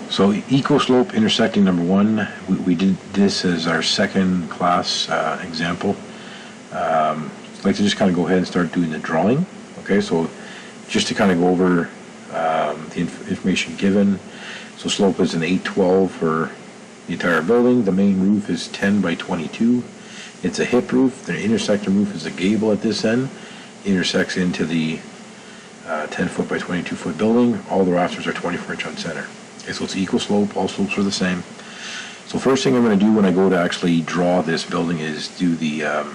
So equal slope intersecting number one, we did this as our second class example. I'd like to just kind of go ahead and start doing the drawing. Okay, so just to kind of go over the information given. So slope is an 812 for the entire building. The main roof is 10 by 22. It's a hip roof. The intersecting roof is a gable at this end. Intersects into the 10 foot by 22 foot building. All the rafters are 24 inch on center. Okay, so it's equal slope. All slopes are the same. So first thing I'm going to do when I go to actually draw this building is do the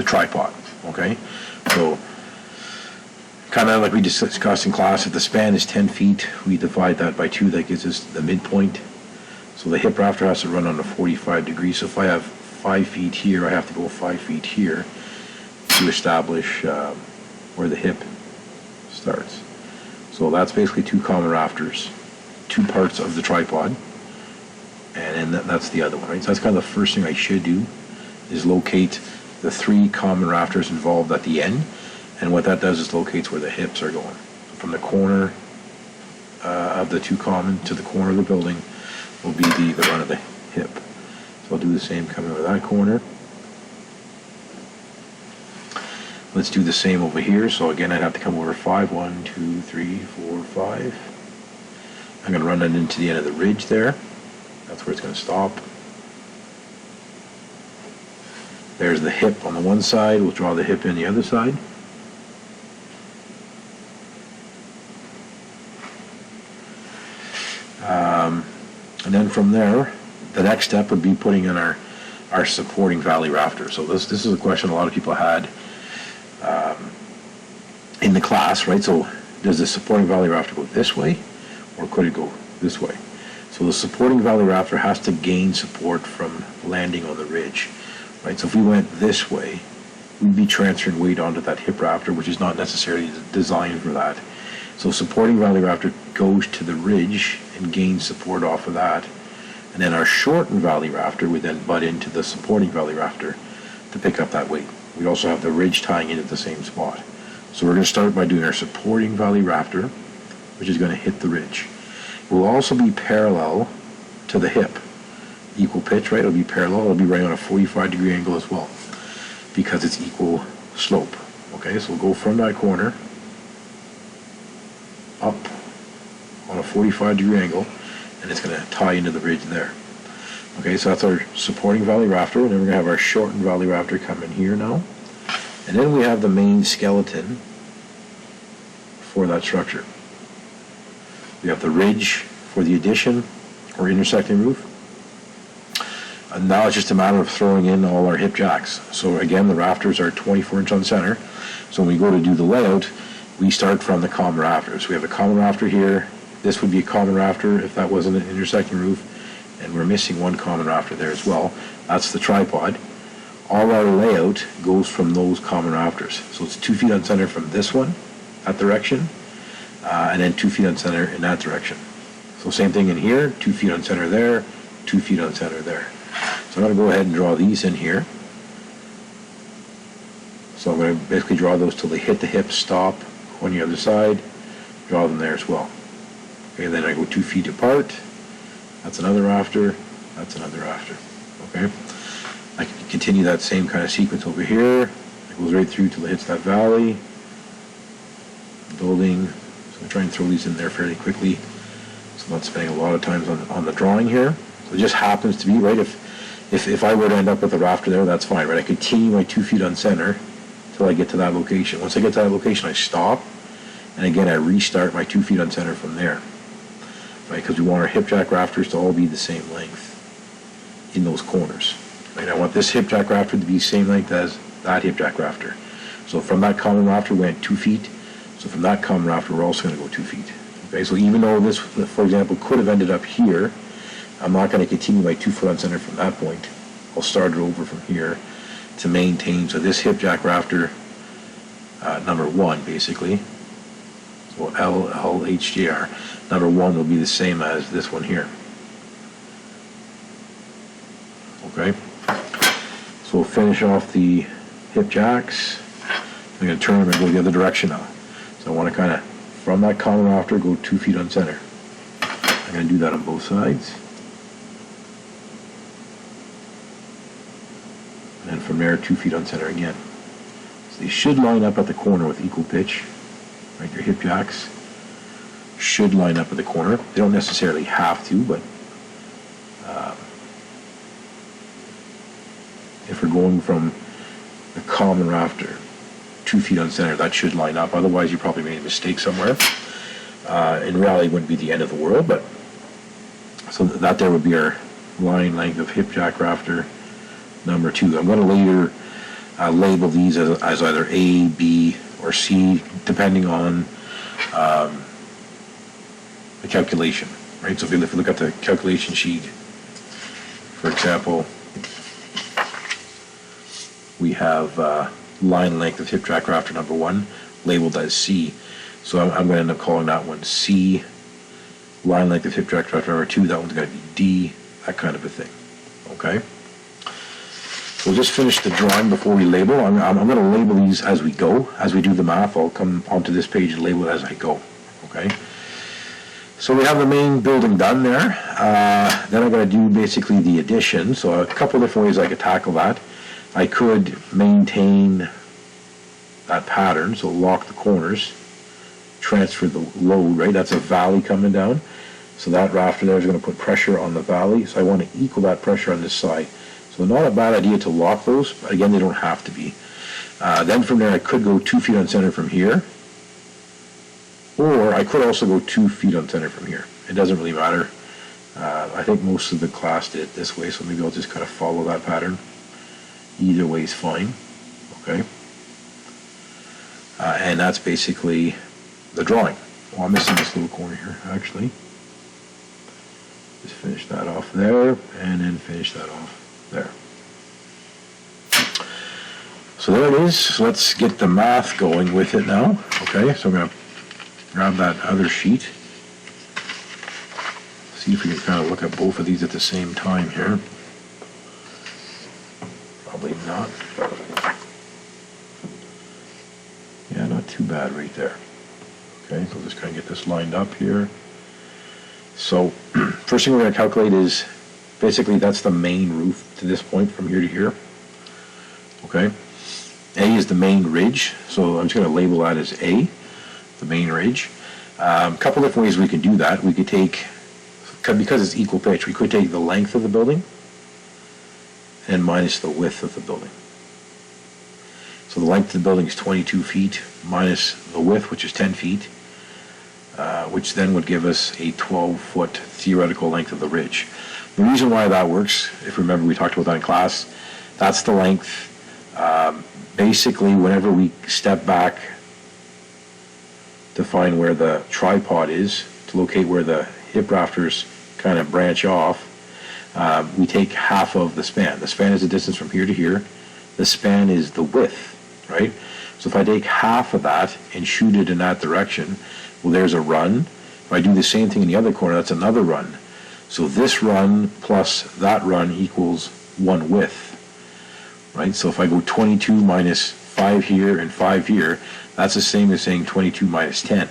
tripod. Okay, so kind of like we discussed in class, if the span is 10 feet, we divide that by 2. That gives us the midpoint. So the hip rafter has to run on a 45 degrees. So if I have 5 feet here, I have to go 5 feet here to establish where the hip starts. So that's basically 2 common rafters, 2 parts of the tripod, and then that's the other one, right? So that's kind of the first thing I should do, is locate the 3 common rafters involved at the end, and what that does is locates where the hips are going. From the corner of the 2 common to the corner of the building will be the run of the hip. So I'll do the same coming over that corner. Let's do the same over here. So again, I'd have to come over 5, 1, 2, 3, 4, 5. I'm going to run that into the end of the ridge there. That's where it's going to stop. There's the hip on the one side. We'll draw the hip in the other side. And then from there, the next step would be putting in our supporting valley rafter. So this is a question a lot of people had in the class, right? So does the supporting valley rafter go this way, or could it go this way? So the supporting valley rafter has to gain support from landing on the ridge, right? So if we went this way, we'd be transferring weight onto that hip rafter, which is not necessarily designed for that. So supporting valley rafter goes to the ridge and gains support off of that. And then our shortened valley rafter would then butt into the supporting valley rafter to pick up that weight. We also have the ridge tying in at the same spot. So we're going to start by doing our supporting valley rafter, which is going to hit the ridge. It will also be parallel to the hip. Equal pitch, right? It'll be parallel. It'll be right on a 45-degree angle as well, because it's equal slope. Okay, so we'll go from that corner up on a 45-degree angle, and it's going to tie into the ridge there. Okay, so that's our supporting valley rafter, and then we're going to have our shortened valley rafter come in here now. And then we have the main skeleton for that structure. We have the ridge for the addition or intersecting roof. And now it's just a matter of throwing in all our hip jacks. So again, the rafters are 24 inch on center. So when we go to do the layout, we start from the common rafters. We have a common rafter here. This would be a common rafter if that wasn't an intersecting roof. And we're missing one common rafter there as well. That's the tripod. All our layout goes from those common rafters. So it's 2 feet on center from this one, that direction, and then 2 feet on center in that direction. So same thing in here, 2 feet on center there, 2 feet on center there. So I'm going to go ahead and draw these in here. So I'm going to basically draw those till they hit the hip, stop, on the other side, draw them there as well. Okay, then I go 2 feet apart. That's another rafter, that's another rafter. Okay, I can continue that same kind of sequence over here. It goes right through till it hits that valley, building. So I'm trying to throw these in there fairly quickly, so I'm not spending a lot of time on the drawing here. So it just happens to be, right, if I were to end up with a rafter there, that's fine, right? I continue my 2 feet on center till I get to that location. Once I get to that location, I stop, and again, I restart my 2 feet on center from there. Right, because we want our hip jack rafters to all be the same length in those corners. Right, I want this hip jack rafter to be the same length as that hip jack rafter. So from that common rafter, we went 2 feet. So from that common rafter, we're also going to go 2 feet. Okay, so even though this, for example, could have ended up here, I'm not going to continue my 2 foot on center from that point. I'll start it over from here to maintain. So this hip jack rafter, number 1, basically. So LHJR. Number 1 will be the same as this one here. Okay, so we'll finish off the hip jacks. I'm going to turn them and go the other direction now. So I want to kind of, from that common rafter, go 2 feet on center. I'm going to do that on both sides. And then from there, 2 feet on center again. So they should line up at the corner with equal pitch. Right, your hip jacks should line up at the corner. They don't necessarily have to, but if we're going from the common rafter 2 feet on center, that should line up. Otherwise, you probably made a mistake somewhere. In reality, it wouldn't be the end of the world, but so that there would be our line length of hip jack rafter number 2. I'm going to later label these as either A, B, or C, depending on the calculation, right? So if you look at the calculation sheet, for example, we have line length of hip jack rafter number 1 labeled as C. So I'm going to end up calling that one C. Line length of hip jack rafter number 2, that one's going to be D, that kind of a thing, okay? We'll just finish the drawing before we label. I'm going to label these as we go. As we do the math, I'll come onto this page and label it as I go, okay? So we have the main building done there. Then I'm going to do basically the addition. So a couple different ways I could tackle that. I could maintain that pattern, so lock the corners, transfer the load, right? That's a valley coming down. So that rafter there is going to put pressure on the valley. So I want to equal that pressure on this side. So not a bad idea to lock those, but again, they don't have to be. Then from there, I could go 2 feet on center from here, or I could also go 2 feet on center from here. It doesn't really matter. I think most of the class did it this way, so maybe I'll just kind of follow that pattern. Either way is fine, okay? And that's basically the drawing. Oh, I'm missing this little corner here, actually. Just finish that off there, and then finish that off there. So there it is. So let's get the math going with it now. Okay, so I'm going to grab that other sheet. See if we can kind of look at both of these at the same time here. Probably not. Yeah, not too bad right there. Okay, so just kind of get this lined up here. So first thing we're going to calculate is basically that's the main roof to this point from here to here. Okay, A is the main ridge, so I'm just going to label that as A, the main ridge. A couple different ways we could do that. We could take, because it's equal pitch, we could take the length of the building and minus the width of the building. So the length of the building is 22 feet minus the width, which is 10 feet, which then would give us a 12-foot theoretical length of the ridge. The reason why that works, if you remember we talked about that in class, that's the length. Basically, whenever we step back to find where the tripod is, to locate where the hip rafters kind of branch off, we take half of the span. The span is the distance from here to here. The span is the width, right? So if I take half of that and shoot it in that direction, well, there's a run. If I do the same thing in the other corner, that's another run. So this run plus that run equals one width, right? So if I go 22 minus 5 here and 5 here, that's the same as saying 22 minus 10.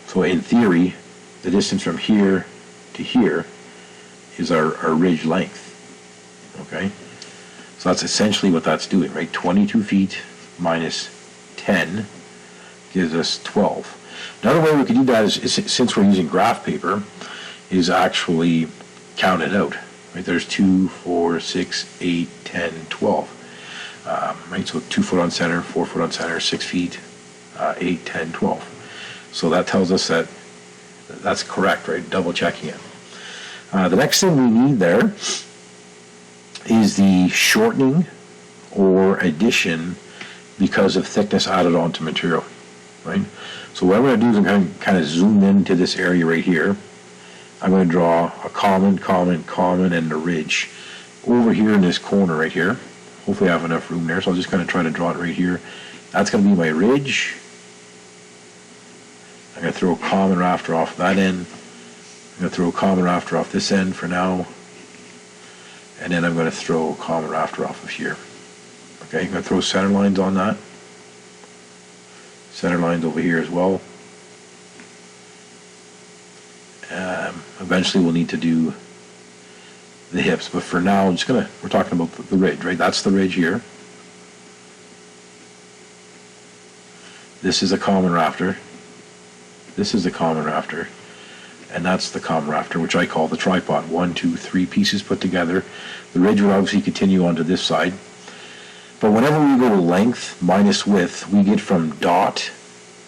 So in theory, the distance from here to here is our ridge length, okay? So that's essentially what that's doing, right? 22 feet minus 10 gives us 12. Another way we could do that is since we're using graph paper, is actually count it out, right? There's 2, 4, 6, 8, 10, 12, right? So 2 foot on center, 4 foot on center, 6 feet, 8, 10, 12. So that tells us that that's correct, right? Double checking it. The next thing we need there is the shortening or addition because of thickness added onto material, right? So what I'm going to do is I'm going to kind of zoom into this area right here. I'm going to draw a common, and a ridge over here in this corner right here. Hopefully I have enough room there, so I'll just kind of try to draw it right here. That's going to be my ridge. I'm going to throw a common rafter off that end. I'm going to throw a common rafter off this end for now. And then I'm going to throw a common rafter off of here. Okay, I'm going to throw center lines on that. Center lines over here as well. Eventually we'll need to do the hips, but for now we're talking about the ridge, right? That's the ridge here. This is a common rafter. This is the common rafter. And that's the common rafter, which I call the tripod. 1, 2, 3 pieces put together. The ridge would obviously continue onto this side. But whenever we go length minus width, we get from dot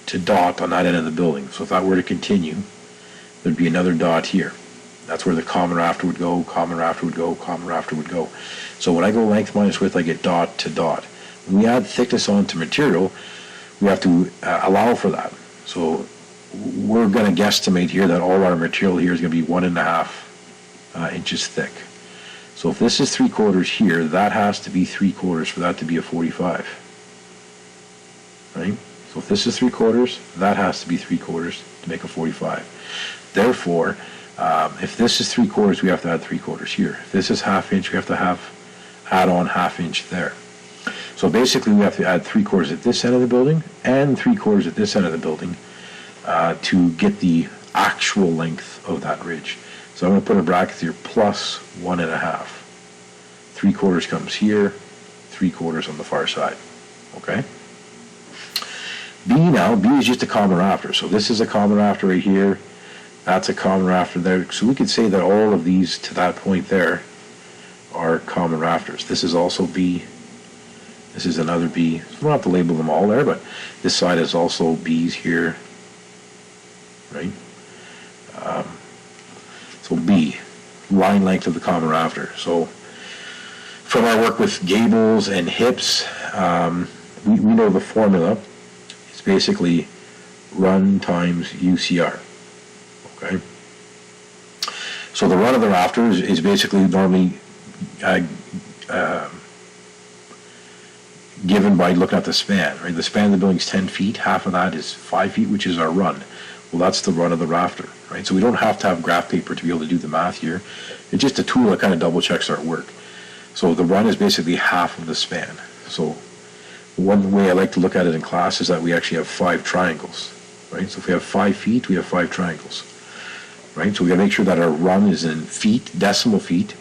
to dot on that end of the building. So if that were to continue, there'd be another dot here. That's where the common rafter would go, common rafter would go, common rafter would go. So when I go length minus width, I get dot to dot. When we add thickness onto material, we have to allow for that. So we're going to guesstimate here that all our material here is going to be 1.5 inches thick. So if this is 3/4 here, that has to be 3/4 for that to be a 45. Right? So if this is 3/4, that has to be 3/4 to make a 45. Therefore, if this is 3/4, we have to add 3/4 here. If this is 1/2 inch, we have to add on 1/2 inch there. So basically, we have to add 3/4 at this end of the building and 3/4 at this end of the building to get the actual length of that ridge. So I'm going to put a bracket here, plus 1.5. 3/4 comes here, 3/4 on the far side. Okay? B is just a common rafter. So this is a common rafter right here. That's a common rafter there. So we could say that all of these to that point there are common rafters. This is also B. This is another B. So we don't have to label them all there, but this side is also B's here. Right? So B, line length of the common rafter. So from our work with gables and hips, we know the formula. It's basically run times UCR. Okay? So the run of the rafter is basically normally given by looking at the span. Right? The span of the building is 10 feet. Half of that is 5 feet, which is our run. Well, that's the run of the rafter, right? So we don't have to have graph paper to be able to do the math here. It's just a tool that kind of double checks our work. So the run is basically half of the span. So one way I like to look at it in class is that we actually have 5 triangles, right? So if we have 5 feet, we have 5 triangles, right? So we got to make sure that our run is in feet, decimal feet,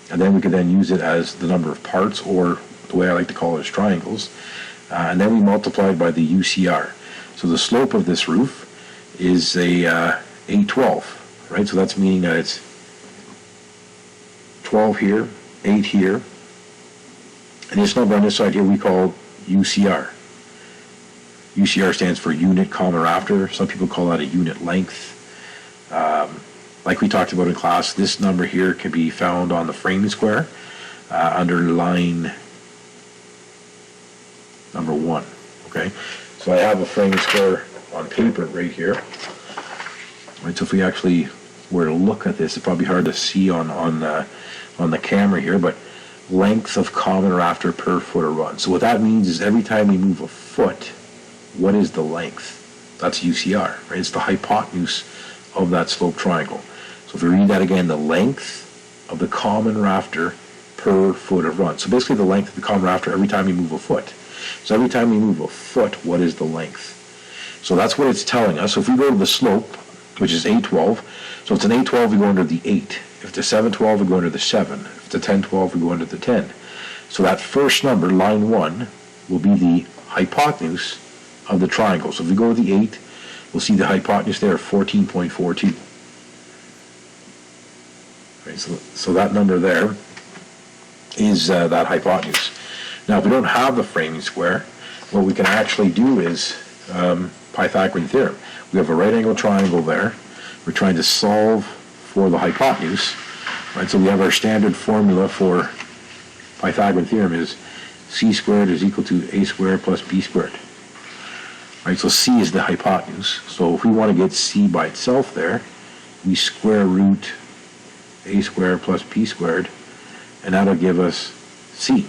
and then we can then use it as the number of parts, or the way I like to call it is triangles, and then we multiply it by the UCR. So the slope of this roof is a 812, right? So that's meaning that it's 12 here, 8 here, and this number on this side here we call UCR. UCR stands for unit common rafter. Some people call that a unit length. Like we talked about in class, this number here can be found on the framing square under line number 1. Okay, so I have a framing square on paper right here. Right, so if we actually were to look at this, it's probably hard to see on the camera here, but length of common rafter per foot of run. So what that means is every time we move a foot, what is the length? That's UCR, right? It's the hypotenuse of that slope triangle. So if we read that again, the length of the common rafter per foot of run. So basically the length of the common rafter every time we move a foot. So every time we move a foot, what is the length? So that's what it's telling us. So if we go to the slope, which is 812, so if it's an 812, we go under the 8. If it's a 712, we go under the 7. If it's a 1012, we go under the 10. So that first number, line 1, will be the hypotenuse of the triangle. So if we go to the 8, we'll see the hypotenuse there of 14.42. Right, so that number there is that hypotenuse. Now, if we don't have the framing square, what we can actually do is Pythagorean theorem. We have a right angle triangle there. We're trying to solve for the hypotenuse. Right, so we have our standard formula for Pythagorean theorem is c squared is equal to a squared plus b squared. Right, so c is the hypotenuse. So if we want to get c by itself there, we square root a squared plus b squared, and that'll give us c.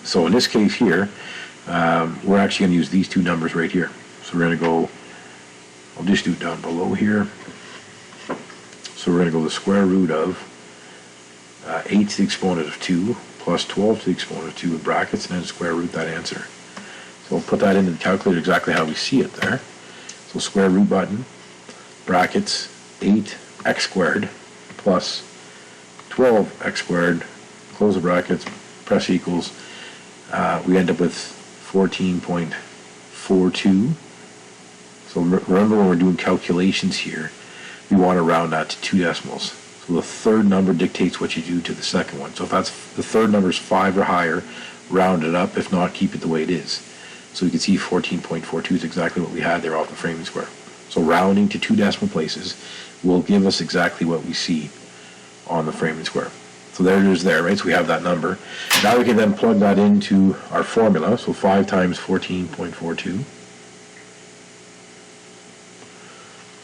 So in this case here, we're actually going to use these two numbers right here. So we're going to go, I'll just do it down below here. So we're going to go the square root of 8 to the exponent of 2 plus 12 to the exponent of 2 in brackets, and then square root that answer. So we'll put that into the calculator exactly how we see it there. So square root button, brackets, 8x squared plus 12x squared, close the brackets, press equals, we end up with 14.42. So remember, when we're doing calculations here, we want to round that to 2 decimals. So the third number dictates what you do to the second one. So if that's the third number is 5 or higher, round it up. If not, keep it the way it is. So you can see 14.42 is exactly what we had there off the framing square. So rounding to 2 decimal places will give us exactly what we see on the framing square. So there it is there, right? So we have that number. Now we can then plug that into our formula. So 5 times 14.42.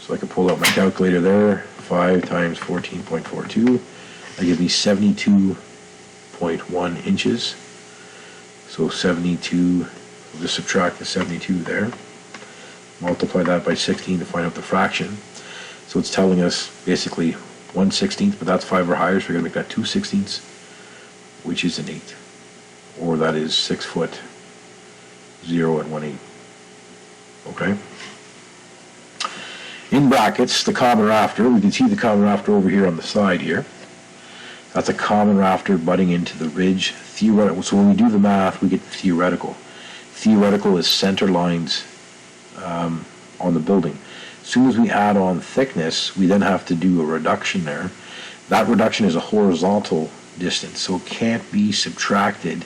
So I can pull out my calculator there. 5 times 14.42. That gives me 72.1 inches. So 72, we'll just subtract the 72 there. Multiply that by 16 to find out the fraction. So it's telling us basically 1/16, but that's 5 or higher, so we're going to make that 2/16, which is an 8. Or that is 6 foot 0 and 1/8. Okay? In brackets, the common rafter, we can see the common rafter over here on the side here. That's a common rafter butting into the ridge. Theoretical. So when we do the math, we get theoretical. Theoretical is center lines on the building. As soon as we add on thickness, we then have to do a reduction there. That reduction is a horizontal distance, so it can't be subtracted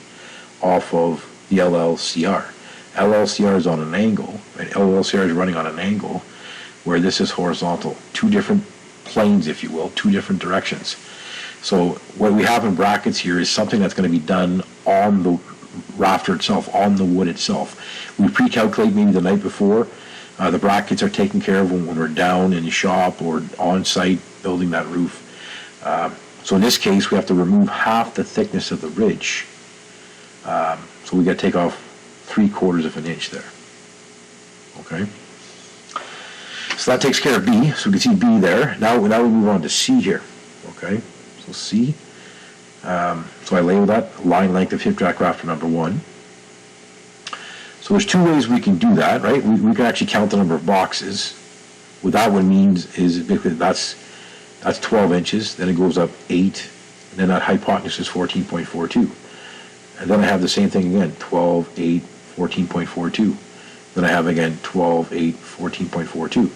off of the LLCR. LLCR is on an angle, right? LLCR is running on an angle where this is horizontal. 2 different planes, if you will, 2 different directions. So what we have in brackets here is something that's going to be done on the rafter itself, on the wood itself. We pre-calculate maybe the night before. The brackets are taken care of when we're down in the shop or on site building that roof. So in this case, we have to remove half the thickness of the ridge. So we got to take off 3/4 of an inch there. Okay. So that takes care of B. So we can see B there. Now we move on to C here. Okay. So C. So I label that line length of hip jack rafter number 1. So there's 2 ways we can do that, right? We can actually count the number of boxes. What that one means is that's 12 inches, then it goes up 8, and then that hypotenuse is 14.42. And then I have the same thing again, 12, 8, 14.42. Then I have again 12, 8, 14.42.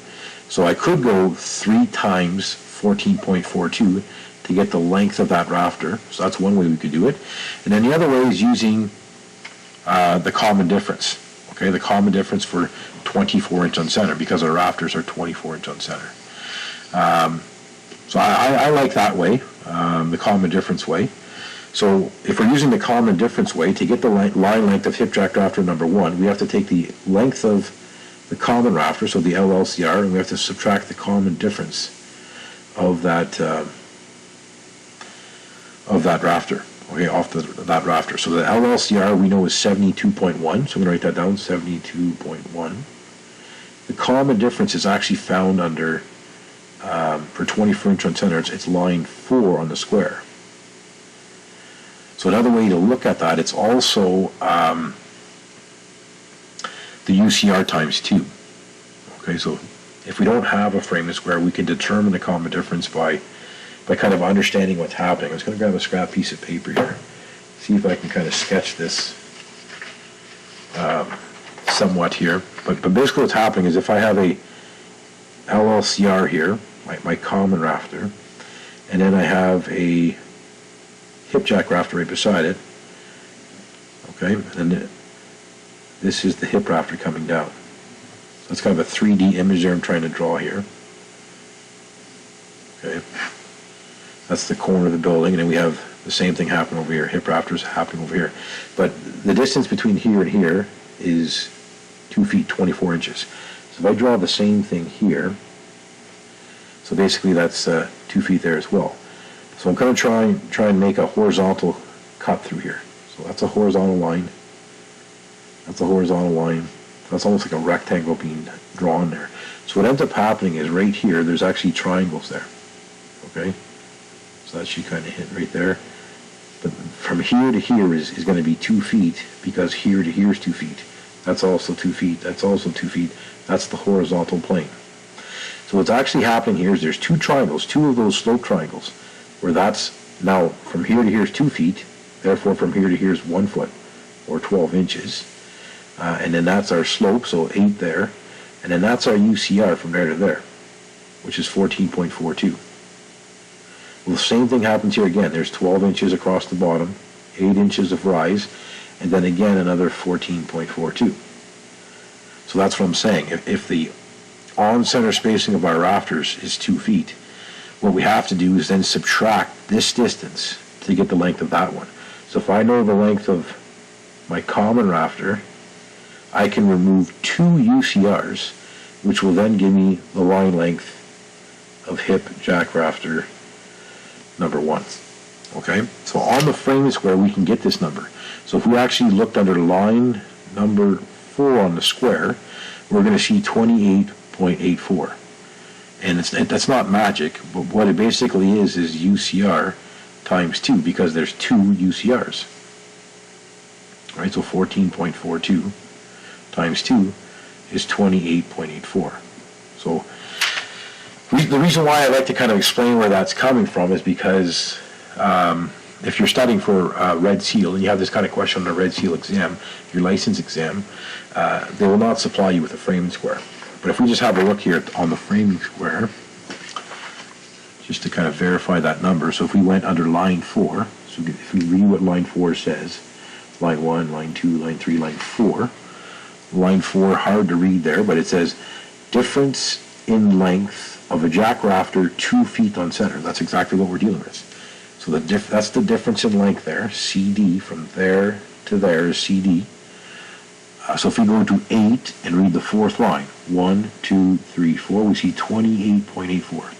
So I could go 3 times 14.42 to get the length of that rafter. So that's one way we could do it. And then the other way is using the common difference. Okay, the common difference for 24 inch on center, because our rafters are 24 inch on center. So I like that way, the common difference way. So if we're using the common difference way, to get the line length of hip jack rafter number 1, we have to take the length of the common rafter, so the LLCR, and we have to subtract the common difference of that rafter, okay, off that rafter. So the LLCR we know is 72.1, so I'm going to write that down, 72.1. The common difference is actually found under, for 24 inch on center, it's line 4 on the square. So another way to look at that, it's also the UCR times 2. Okay, so if we don't have a framing square, we can determine the common difference by kind of understanding what's happening. I'm just going to grab a scrap piece of paper here, see if I can kind of sketch this somewhat here. But basically what's happening is if I have a LLCR here, my common rafter, and then I have a hip jack rafter right beside it, okay, and this is the hip rafter coming down. So it's kind of a 3D image there I'm trying to draw here. Okay, that's the corner of the building, and then we have the same thing happening over here, hip rafters happening over here. But the distance between here and here is 2 feet 24 inches. So if I draw the same thing here, so basically that's 2 feet there as well. So I'm going to try and make a horizontal cut through here. So that's a horizontal line. That's a horizontal line. That's almost like a rectangle being drawn there. So what ends up happening is right here, there's actually triangles there. Okay? So that should kind of hit right there. But from here to here is going to be 2 feet, because here to here is 2 feet. That's also 2 feet. That's also 2 feet. That's the horizontal plane. So what's actually happening here is there's two triangles, two of those slope triangles, where that's now from here to here is 2 feet, therefore from here to here is 1 foot, or 12 inches. And then that's our slope, so 8 there. And then that's our UCR from there to there, which is 14.42. Well, the same thing happens here again. There's 12 inches across the bottom, 8 inches of rise, and then again another 14.42. So that's what I'm saying. If the on-center spacing of our rafters is 2 feet, what we have to do is then subtract this distance to get the length of that one. So if I know the length of my common rafter, I can remove 2 UCRs, which will then give me the line length of hip jack rafter number 1. Okay, so on the framing square we can get this number. So if we actually looked under line number 4 on the square, we're going to see 28.84. And that's not magic, but what it basically is UCR times 2, because there's 2 UCRs. All right, so 14.42 times 2 is 28.84. So the reason why I like to kind of explain where that's coming from is because if you're studying for Red Seal and you have this kind of question on a Red Seal exam, your license exam, they will not supply you with a framing square. But if we just have a look here on the framing square, just to kind of verify that number, so if we went under line 4, so if we read what line 4 says, line 1, line 2, line 3, line 4, line 4, hard to read there, but it says difference in length of a jack rafter 2 feet on center. That's exactly what we're dealing with. So that's the difference in length there. CD, from there to there is CD. So if we go to 8 and read the 4th line, 1, 2, 3, 4, we see 28.84.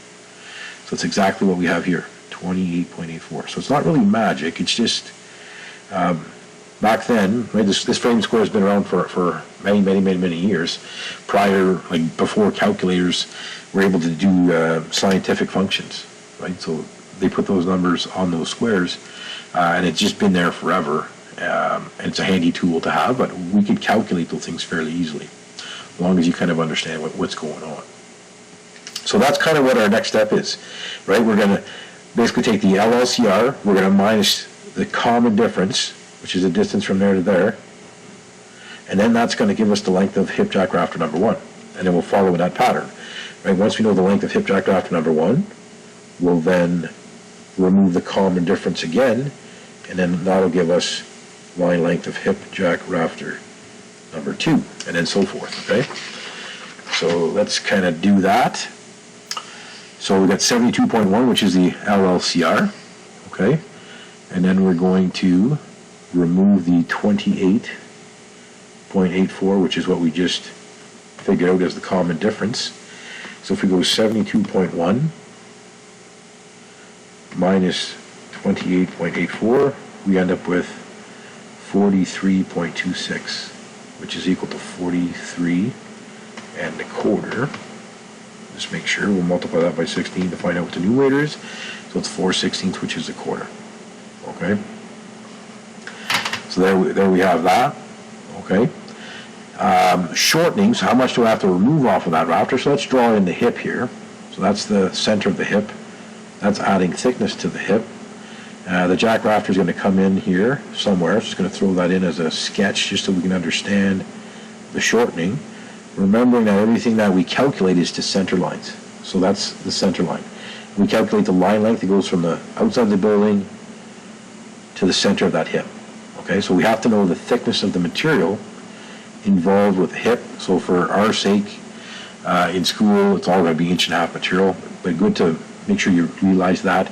So it's exactly what we have here, 28.84. So it's not really magic, it's just, back then, right, this framing square has been around for many years, prior, like before calculators were able to do scientific functions, right? So they put those numbers on those squares, and it's just been there forever. And it's a handy tool to have, but we could calculate those things fairly easily, as long as you kind of understand what's going on. So that's kind of what our next step is, right? We're going to basically take the LLCR, we're going to minus the common difference, which is the distance from there to there, and then that's going to give us the length of hip jack rafter number 1, and then we'll follow that pattern, right? Once we know the length of hip jack rafter number 1, we'll then remove the common difference again, and then that'll give us line length of hip jack rafter number 2, and then so forth, okay? So let's kind of do that. So we've got 72.1, which is the LLCR, okay? And then we're going to remove the 28.84, which is what we just figured out as the common difference. So if we go 72.1 minus 28.84, we end up with 43.26, which is equal to 43 and a quarter. Just make sure, we'll multiply that by 16 to find out what the numerator is. So it's 4/16, which is a quarter. Okay? So there we have that. Okay? Shortening, so how much do I have to remove off of that rafter? So let's draw in the hip here. So that's the center of the hip. That's adding thickness to the hip. The jack rafter is going to come in here somewhere. I'm just going to throw that in as a sketch just so we can understand the shortening. Remembering that everything that we calculate is to center lines. So that's the center line. We calculate the line length that goes from the outside of the building to the center of that hip. Okay, so we have to know the thickness of the material involved with the hip. So for our sake, in school, it's all going to be 1.5 inch material, but good to make sure you realize that.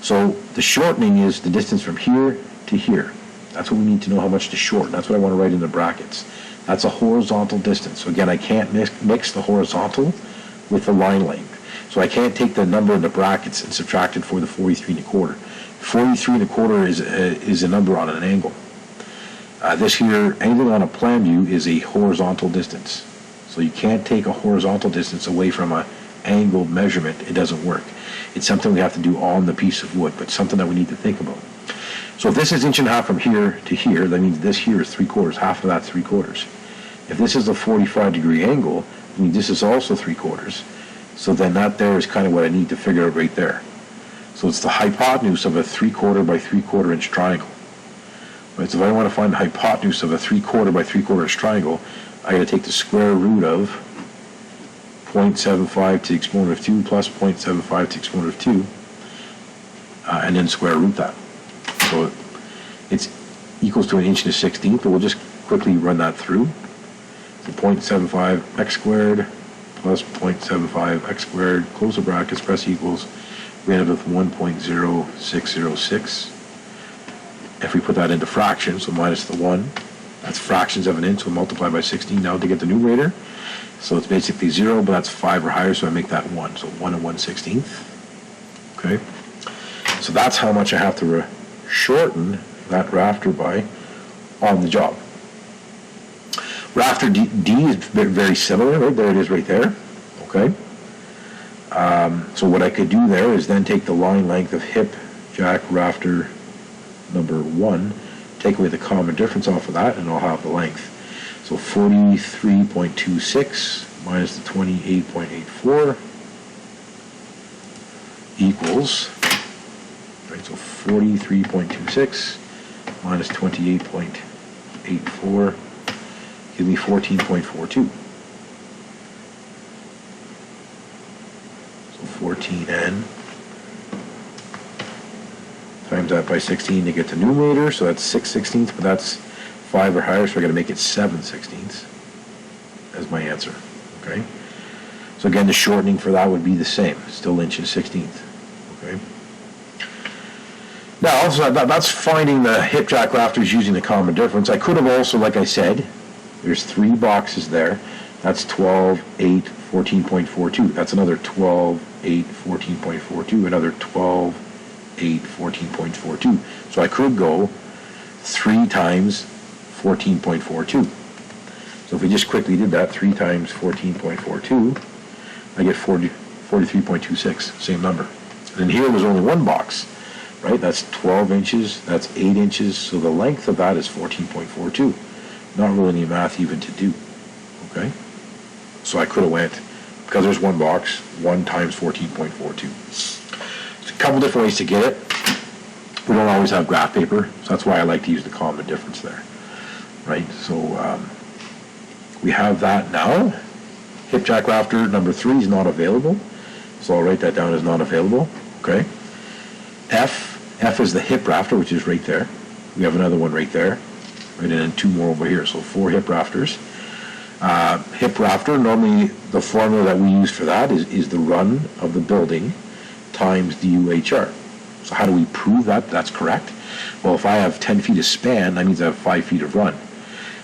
So the shortening is the distance from here to here. That's what we need to know, how much to shorten. That's what I want to write in the brackets. That's a horizontal distance. So again, I can't mix the horizontal with the line length. So I can't take the number in the brackets and subtract it for the 43.25. 43.25 is a number on an angle. This here, anything on a plan view is a horizontal distance. So you can't take a horizontal distance away from an angled measurement. It doesn't work. It's something we have to do on the piece of wood, but something that we need to think about. So if this is 1.5 inches from here to here, that means this here is 3/4. Half of that's 3/4. If this is a 45-degree angle, I mean this is also 3/4. So then that there is kind of what I need to figure out right there. So it's the hypotenuse of a 3/4 by 3/4 inch triangle. Right, so if I want to find the hypotenuse of a 3/4 by 3/4 inch triangle, I got to take the square root of 0.75 to the exponent of 2 plus 0.75 to the exponent of 2, and then square root that. So it's equals to 1 inch and a 16th, but we'll just quickly run that through. So 0.75 x squared plus 0.75 x squared, close the brackets, press equals, we end up with 1.0606. If we put that into fractions, so minus the 1, that's fractions of an inch, so multiply by 16 now to get the numerator. So it's basically 0, but that's 5 or higher, so I make that 1. So 1 and 1/16. Okay? So that's how much I have to shorten that rafter by on the job. Rafter D is very similar, right? There it is right there. Okay? So what I could do there is then take the line length of hip jack rafter number 1, take away the common difference off of that, and I'll have the length. So 43.26 minus the 28.84 equals, right, so 43.26 minus 28.84 give me 14.42. So 14n times that by 16 to get the numerator, so that's 6/16, but that's 5 or higher, so I got to make it 7/16 as my answer. Okay. So again, the shortening for that would be the same, still inch and 16th. Okay. Now, so that's finding the hip jack rafters using the common difference. I could have also, like I said, there's 3 boxes there. That's 12, 8, 14.42. That's another 12, 8, 14.42. Another 12, 8, 14.42. So I could go 3 times 14.42. So if we just quickly did that, 3 times 14.42, I get 43.26, same number. And then here there's only 1 box, right? That's 12 inches, that's 8 inches, so the length of that is 14.42. Not really any math even to do, okay? So I could have went, because there's 1 box, 1 times 14.42. There's a couple different ways to get it. We don't always have graph paper, so that's why I like to use the common difference there, right? So we have that now. Hip jack rafter number 3 is not available, so I'll write that down as not available, okay? F is the hip rafter, which is right there. We have another one right there, right, and then 2 more over here, so 4 hip rafters. Hip rafter, normally the formula that we use for that is the run of the building times the UHR. So how do we prove that that's correct? Well, if I have 10 feet of span, that means I have 5 feet of run.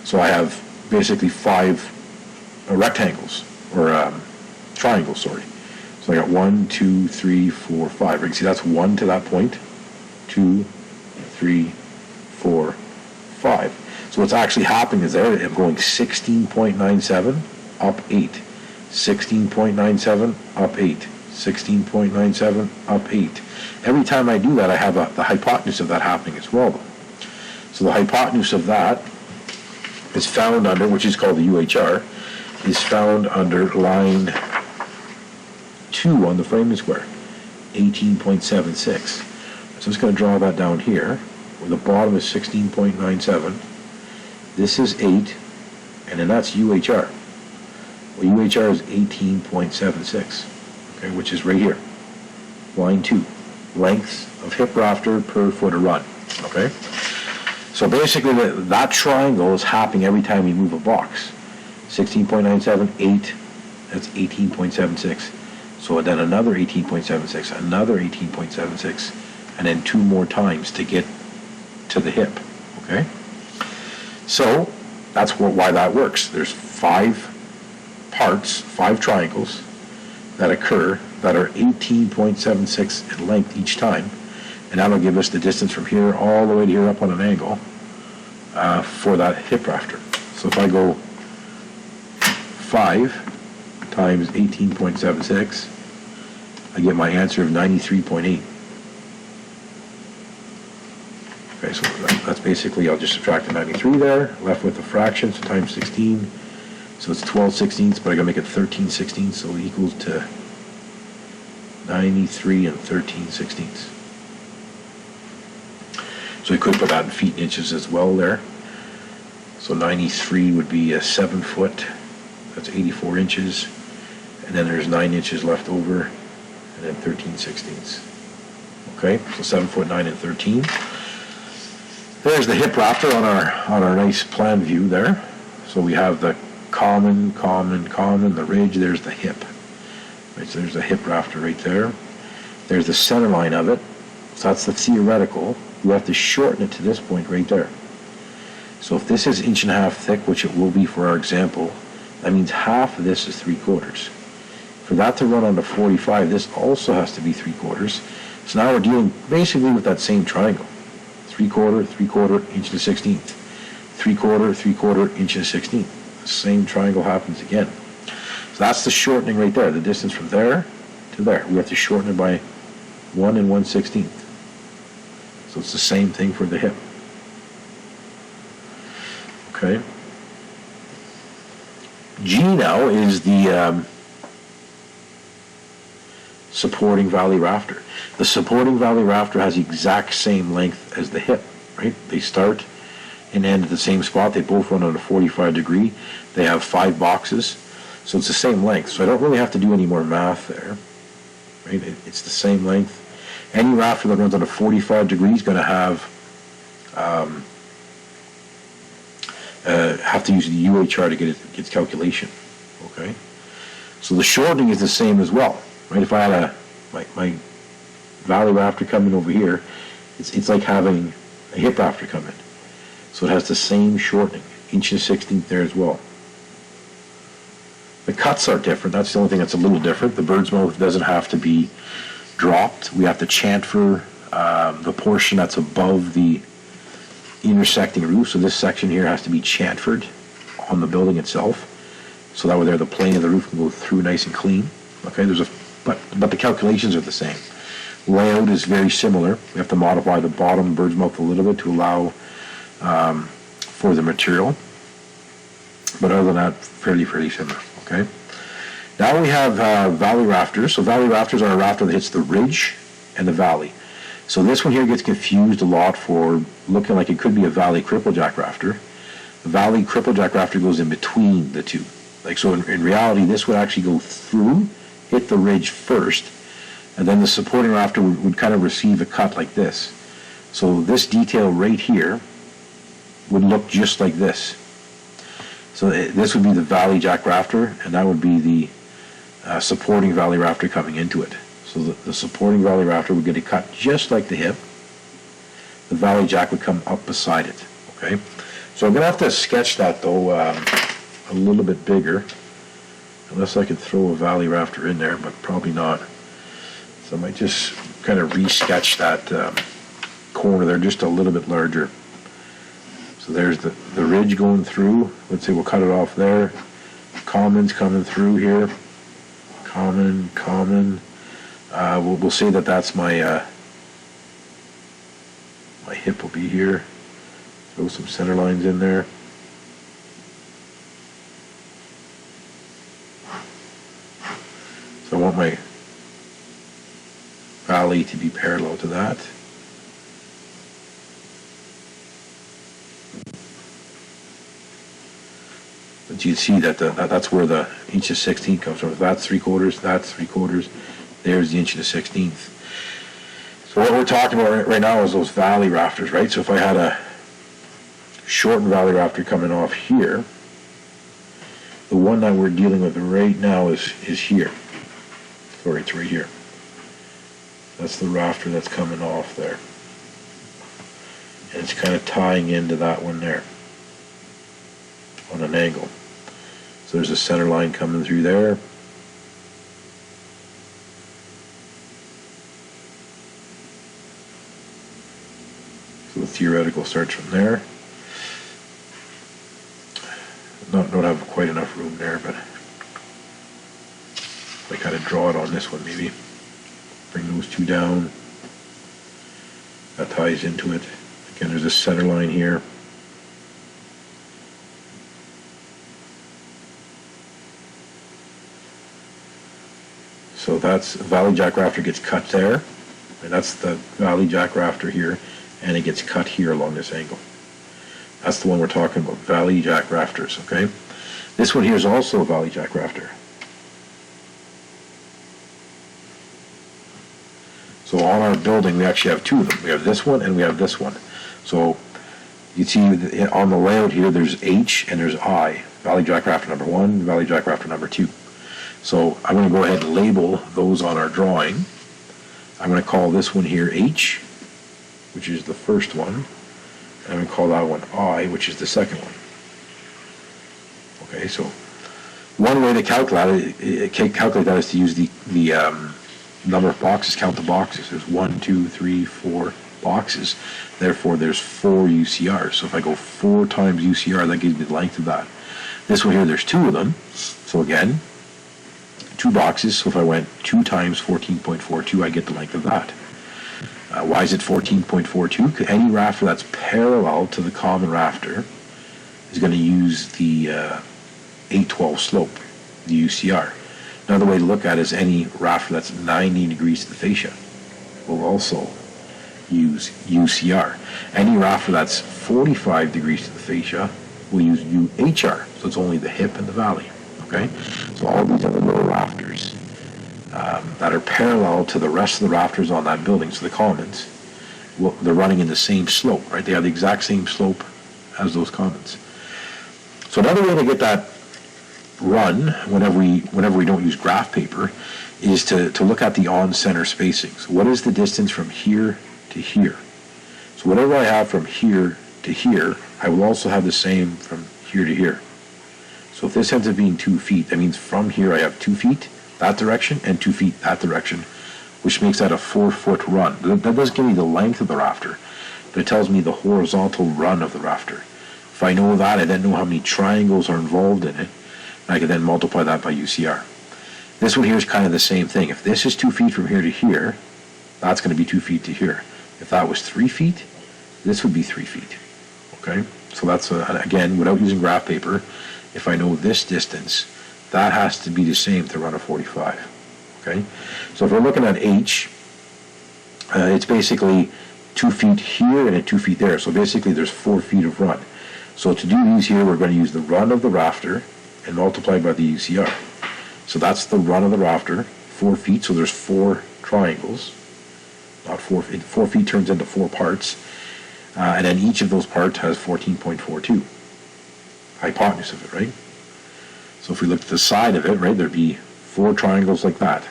So I have basically 5 rectangles, or triangles, sorry. So I got 1, 2, 3, 4, 5. Right? You can see that's 1 to that point, 2, 3, 4, 5. So what's actually happening is there, I'm going 16.97 up 8, 16.97 up 8, 16.97 up 8. Every time I do that, I have the hypotenuse of that happening as well. So the hypotenuse of that is found under, which is called the UHR, is found under line 2 on the framing square, 18.76. So I'm just going to draw that down here, where the bottom is 16.97. This is 8, and then that's UHR. Well, UHR is 18.76, okay, which is right here, line 2. Lengths of hip rafter per foot of run, okay? So basically that triangle is happening every time we move a box. 16.97, 8, that's 18.76. So then another 18.76, another 18.76, and then 2 more times to get to the hip, okay? So that's why that works. There's 5 parts, 5 triangles that occur that are 18.76 in length each time, and that'll give us the distance from here all the way to here up on an angle for that hip rafter. So if I go 5 times 18.76, I get my answer of 93.8. Okay, so that's basically, I'll just subtract the 93 there, left with the fraction, so times 16, so it's 12/16, but I gotta make it 13/16, so it equals to 93 and 13/16. So we could put that in feet and inches as well there. So 93 would be a 7 foot, that's 84 inches. And then there's 9 inches left over, and then 13/16. Okay, so 7 foot 9 and 13. There's the hip rafter on our nice plan view there. So we have the common, the ridge, there's the hip. Right, so there's the hip rafter right there. There's the center line of it. So that's the theoretical. You have to shorten it to this point right there. So if this is 1.5 inches thick, which it will be for our example, that means half of this is 3/4. For that to run on the 45, this also has to be 3/4. So now we're dealing basically with that same triangle. 3/4, 3/4, 1.16 inches. 3/4, 3/4, 1.16 inches. The same triangle happens again. So that's the shortening right there, the distance from there to there. We have to shorten it by 1 1/16. So it's the same thing for the hip. Okay. G now is the supporting valley rafter. The supporting valley rafter has the exact same length as the hip, right? They start and end at the same spot. They both run on a 45 degree. They have 5 boxes. So it's the same length. So I don't really have to do any more math there, right? It's the same length. Any rafter that runs on a 45 degree is going to have to use the UHR to get its calculation. Okay, so the shortening is the same as well, right? If I had my valley rafter coming over here, it's like having a hip rafter come in. So it has the same shortening, 1.16 inches there as well. The cuts are different. That's the only thing that's a little different. The bird's mouth doesn't have to be dropped. We have to chamfer the portion that's above the intersecting roof. So this section here has to be chamfered on the building itself. So that way there the plane of the roof can go through nice and clean. Okay, but the calculations are the same. Layout is very similar. We have to modify the bottom bird's mouth a little bit to allow for the material. But other than that, fairly similar. Okay. Now we have valley rafters. So valley rafters are a rafter that hits the ridge and the valley. So this one here gets confused a lot for looking like it could be a valley cripplejack rafter. The valley cripplejack rafter goes in between the two. Like so, in reality, this would actually go through, hit the ridge first, and then the supporting rafter would kind of receive a cut like this. So this detail right here would look just like this. So this would be the valley jack rafter, and that would be the supporting valley rafter coming into it. So the supporting valley rafter would get a cut just like the hip. The valley jack would come up beside it. Okay, so I'm going to have to sketch that though a little bit bigger, unless I could throw a valley rafter in there, but probably not. So I might just kind of re-sketch that corner there just a little bit larger. So there's the ridge going through. Let's say we'll cut it off there. Common's coming through here. Common. We'll say that that's my my hip will be here. Throw some center lines in there. So I want my valley to be parallel to that. But you see that that's where the 1.16 comes from. If that's 3/4, that's 3/4. There's the 1.16. So what we're talking about right now is those valley rafters, right? So if I had a shortened valley rafter coming off here, the one that we're dealing with right now is here. Sorry, it's right here. That's the rafter that's coming off there. And it's kind of tying into that one there on an angle. So there's a center line coming through there. So the theoretical starts from there. Don't have quite enough room there, but I kind of draw it on this one maybe. Bring those two down. That ties into it. Again, there's a center line here. So So that's valley jack rafter gets cut there, and that's the valley jack rafter here, and it gets cut here along this angle. That's the one we're talking about, valley jack rafters, okay? This one here is also a valley jack rafter. So on our building, we actually have two of them. We have this one and we have this one. So you see on the layout here, there's H and there's I. Valley jack rafter number 1, valley jack rafter number 2. So I'm going to go ahead and label those on our drawing. I'm going to call this one here H, which is the first one. And I'm going to call that one I, which is the second one. Okay, so one way to calculate that is to use the number of boxes, count the boxes. There's 1, 2, 3, 4 boxes. Therefore, there's 4 UCRs. So if I go 4 times UCR, that gives me the length of that. This one here, there's 2 of them. So again, 2 boxes. So if I went 2 times 14.42, I get the length of that. Why is it 14.42? Because any rafter that's parallel to the common rafter is going to use the 812 slope, the UCR. Another way to look at it is any rafter that's 90 degrees to the fascia will also use UCR. Any rafter that's 45 degrees to the fascia will use UHR, so it's only the hip and the valley. Okay, so all these other little rafters that are parallel to the rest of the rafters on that building, so the commons, they're running in the same slope, right? They have the exact same slope as those commons. So another way to get that run whenever we don't use graph paper is to look at the on-center spacing. So what is the distance from here to here? So whatever I have from here to here, I will also have the same from here to here. So if this ends up being 2 feet, that means from here I have 2 feet that direction and 2 feet that direction, which makes that a 4-foot run. That doesn't give me the length of the rafter, but it tells me the horizontal run of the rafter. If I know that, I then know how many triangles are involved in it, and I can then multiply that by UCR. This one here is kind of the same thing. If this is 2 feet from here to here, that's going to be 2 feet to here. If that was 3 feet, this would be 3 feet. Okay? So that's, again, without using graph paper, if I know this distance, that has to be the same to run a 45. Okay? So if we're looking at H, it's basically 2 feet here and 2 feet there. So basically there's 4 feet of run. So to do these here, we're going to use the run of the rafter and multiply by the UCR. So that's the run of the rafter, 4 feet, so there's 4 triangles. Not 4 feet. 4 feet turns into 4 parts. And then each of those parts has 14.42. Hypotenuse of it, right? So if we look at the side of it, right, there'd be 4 triangles like that.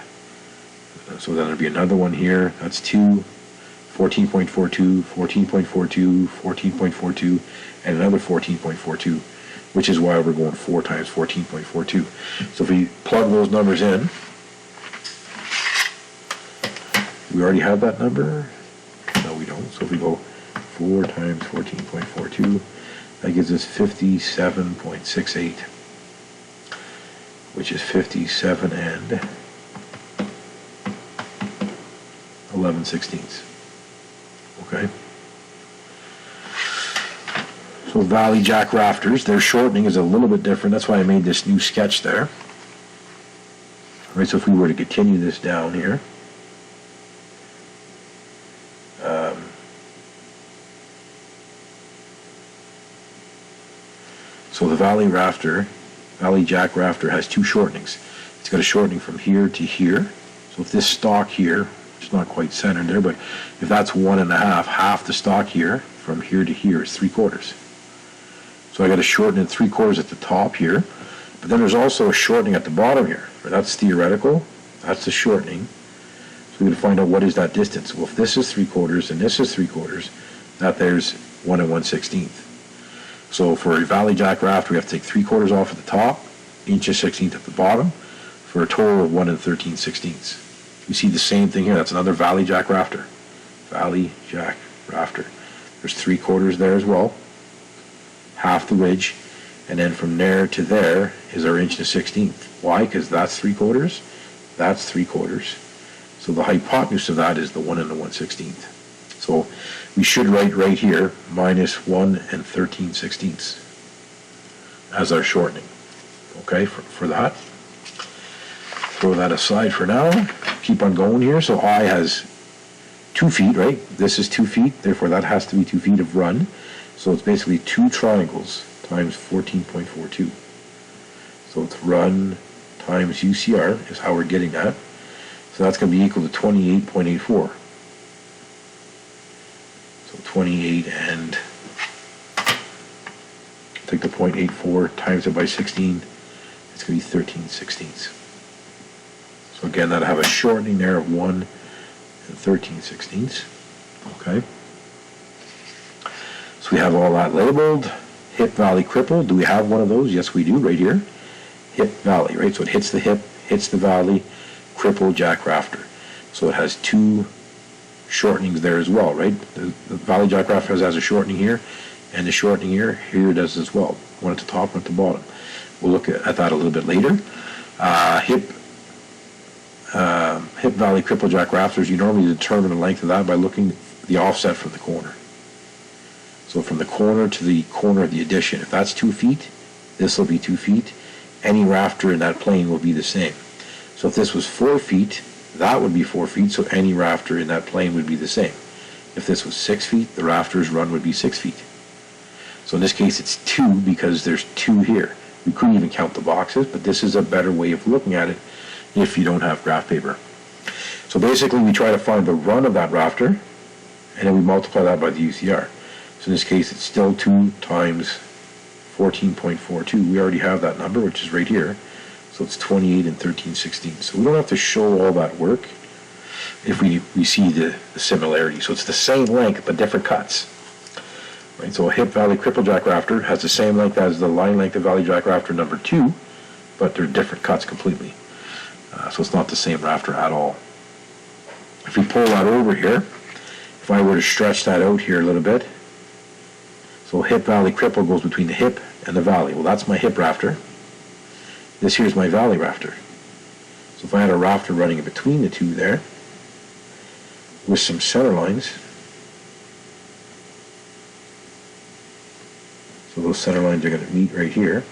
So then there'd be another one here, that's 2, 14.42, 14.42, 14.42, and another 14.42, which is why we're going 4 times 14.42. So if we plug those numbers in, we already have that number? No, we don't. So if we go 4 times 14.42, that gives us 57.68, which is 57 and 11/16. Okay? So valley jack rafters, their shortening is a little bit different. That's why I made this new sketch there. All right, so if we were to continue this down here, so the valley jack rafter has 2 shortenings. It's got a shortening from here to here. So if this stock here, which is not quite centered there, but if that's 1.5, half the stock here from here to here is 3/4. So I got to shorten it 3/4 at the top here, but then there's also a shortening at the bottom here. That's theoretical. That's the shortening. So we're going to find out what is that distance. Well, if this is 3/4 and this is 3/4, that there's 1 1/16. So for a valley jack rafter, we have to take 3/4 off at the top, 1 1/16 at the bottom, for a total of 1 13/16. You see the same thing here. That's another valley jack rafter. Valley jack rafter. There's 3/4 there as well, half the ridge, and then from there to there is our 1 1/16. Why? Because that's 3/4, that's 3/4. So the hypotenuse of that is the 1 1/16. So we should write right here minus 1 13/16 as our shortening. Okay, for that. throw that aside for now. Keep on going here. So I has 2 feet, right? This is 2 feet, therefore that has to be 2 feet of run. So it's basically 2 triangles times 14.42. So it's run times UCR is how we're getting that. So that's going to be equal to 28.84. So 28 and take the 0.84 times it by 16. It's going to be 13/16. So again, that'll have a shortening there of 1 and 13/16. Okay. So we have all that labeled. Hip, valley, cripple. Do we have one of those? Yes, we do, right here. Hip, valley, right? So it hits the hip, hits the valley, cripple, jack, rafter. So it has 2 shortenings there as well, right? The valley jack rafter has a shortening here, and the shortening here it does as well. One at the top, one at the bottom. We'll look at that a little bit later. Hip, valley, cripple, jack, rafters, you normally determine the length of that by looking at the offset from the corner. So from the corner to the corner of the addition, if that's 2 feet, this will be 2 feet. Any rafter in that plane will be the same. So if this was 4 feet, that would be 4 feet, so any rafter in that plane would be the same. If this was 6 feet, the rafter's run would be 6 feet. So in this case, it's 2 because there's 2 here. We couldn't even count the boxes, but this is a better way of looking at it if you don't have graph paper. So basically, we try to find the run of that rafter, and then we multiply that by the UCR. So in this case, it's still 2 times 14.42. We already have that number, which is right here. So it's 28 and 13/16. So we don't have to show all that work if we see the similarity. So it's the same length, but different cuts. Right? So a hip, valley, cripple jack rafter has the same length as the line length of valley jack rafter number 2, but they're different cuts completely. So it's not the same rafter at all. If we pull that over here, if I were to stretch that out here a little bit, so hip, valley, cripple goes between the hip and the valley. Well, that's my hip rafter. This here's my valley rafter. So if I had a rafter running in between the two there, with some center lines, so those center lines are going to meet right here.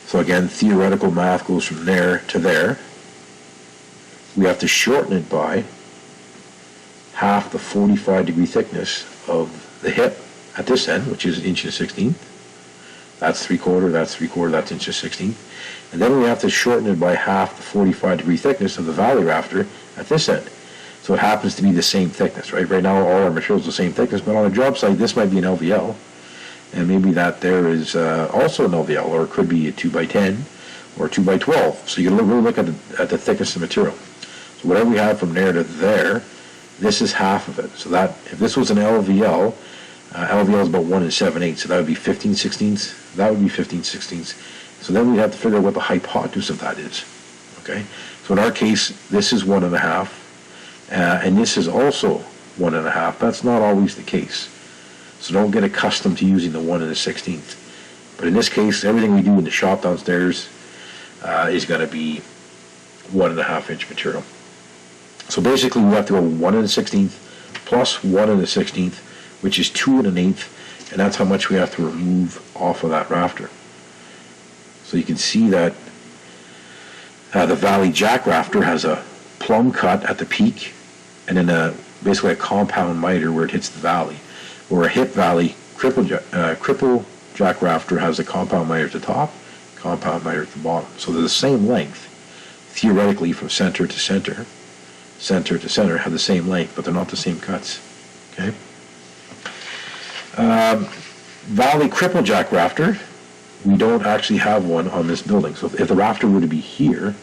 So again, theoretical math goes from there to there. We have to shorten it by half the 45-degree thickness of the hip at this end, which is 1 1/16. That's 3/4, that's 3/4, that's 1 1/16. And then we have to shorten it by half the 45-degree thickness of the valley rafter at this end. So it happens to be the same thickness, right? Right now all our materials are the same thickness, but on a job site this might be an LVL, and maybe that there is also an LVL, or it could be a 2x10 or 2x12. So you can really look at the thickness of the material. So whatever we have from there to there, this is half of it. So that if this was an LVL, LVL is about 1 7/8, so that would be 15/16. That would be 15/16. So then we'd have to figure out what the hypotenuse of that is. Okay. So in our case, this is 1 1/2, and this is also 1 1/2. That's not always the case. So don't get accustomed to using the 1 1/16. But in this case, everything we do in the shop downstairs is going to be 1 1/2 inch material. So basically, we have to go 1 1/16 plus 1 1/16, which is 2 1/8, and that's how much we have to remove off of that rafter. So you can see that the valley jack rafter has a plumb cut at the peak, and then basically a compound miter where it hits the valley. Where a hip valley cripple jack rafter has a compound miter at the top, compound miter at the bottom. So they're the same length, theoretically, from center to center. Center to center have the same length, but they're not the same cuts. Okay. Valley cripple jack rafter, we don't actually have one on this building. So if the rafter were to be here,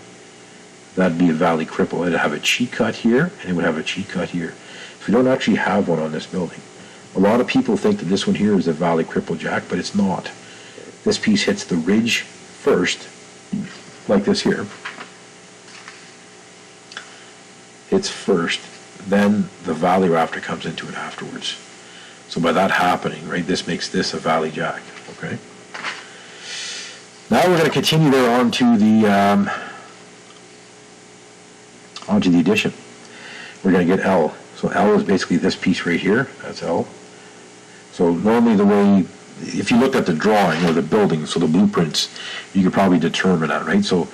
that'd be a valley cripple. It'd have a cheek cut here, and it would have a cheek cut here. So we don't actually have one on this building. A lot of people think that this one here is a valley cripple jack, but it's not. This piece hits the ridge first, like this here. Hits first, then the valley rafter comes into it afterwards. So by that happening, right, this makes this a valley jack. Okay. Now we're going to continue there onto the addition. We're going to get L. So L is basically this piece right here. That's L. So normally the way if you looked at the drawing or the building, so the blueprints, you could probably determine that, right? So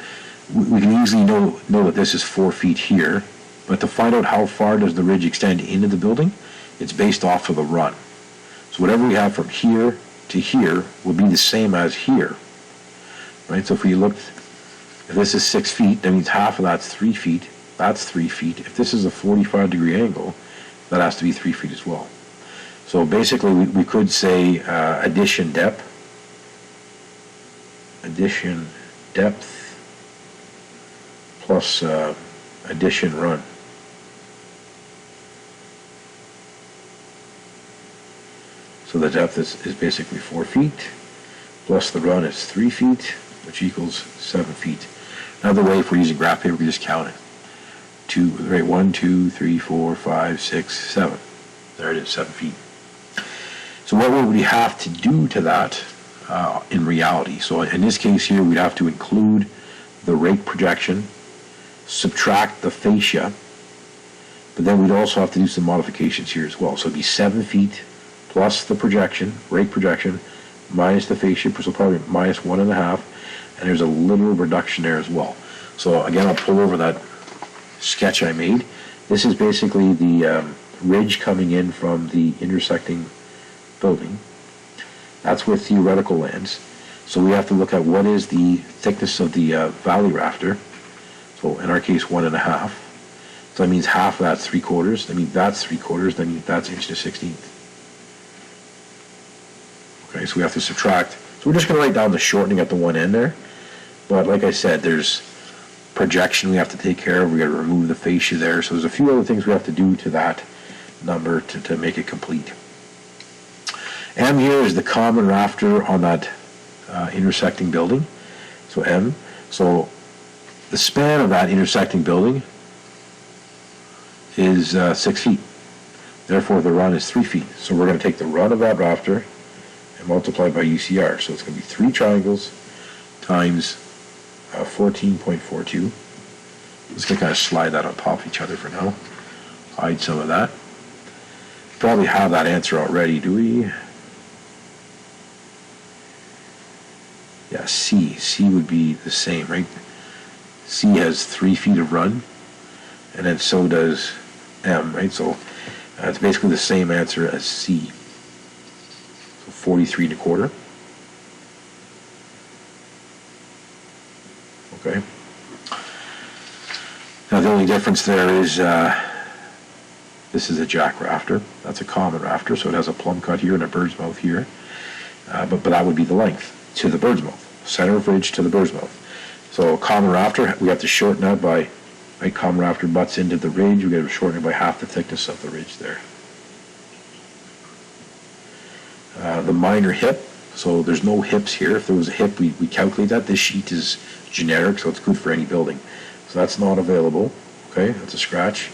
we can easily know that this is 4 feet here, but to find out how far does the ridge extend into the building, it's based off of the run. So whatever we have from here to here will be the same as here, right? So if we looked, if this is 6 feet, that means half of that's 3 feet. That's 3 feet. If this is a 45-degree angle, that has to be 3 feet as well. So basically, we could say addition depth plus addition run. So the depth is basically 4 feet, plus the run is 3 feet, which equals 7 feet. Another way, if we're using graph paper, we can just count it. 1, 2, 3, 4, 5, 6, 7. There it is, 7 feet. So what would we have to do to that in reality? So in this case here, we'd have to include the rake projection, subtract the fascia, but then we'd also have to do some modifications here as well. So it'd be 7 feet plus the projection, rake projection, minus the fascia, so probably minus 1.5, and there's a little reduction there as well. So again, I'll pull over that sketch I made. This is basically the ridge coming in from the intersecting building. That's with theoretical lens. So we have to look at what is the thickness of the valley rafter. So in our case, 1.5. So that means half of that's 3/4. That means that's 3/4. That means that's 1/16. Okay, so we have to subtract. So we're just going to write down the shortening at the one end there. But like I said, there's projection we have to take care of. We got to remove the fascia there. So there's a few other things we have to do to that number to make it complete. M here is the common rafter on that intersecting building. So M. So the span of that intersecting building is 6 feet. Therefore, the run is 3 feet. So we're going to take the run of that rafter and multiply by UCR. So it's going to be 3 triangles times 14.42. Just going to kind of slide that on top of each other for now. Hide some of that. Probably have that answer already, do we? Yeah, C. C would be the same, right? C has 3 feet of run, and then so does M, right? So it's basically the same answer as C. So 43.25. Okay. Now the only difference there is this is a jack rafter. That's a common rafter, so it has a plumb cut here and a bird's mouth here. But that would be the length to the bird's mouth. Center of ridge to the bird's mouth. So common rafter, we have to shorten that by, right, common rafter butts into the ridge, we got to shorten it by half the thickness of the ridge there. The minor hip, so there's no hips here. If there was a hip, we calculate that. This sheet is generic, so it's good for any building. So that's not available. Okay, that's a scratch.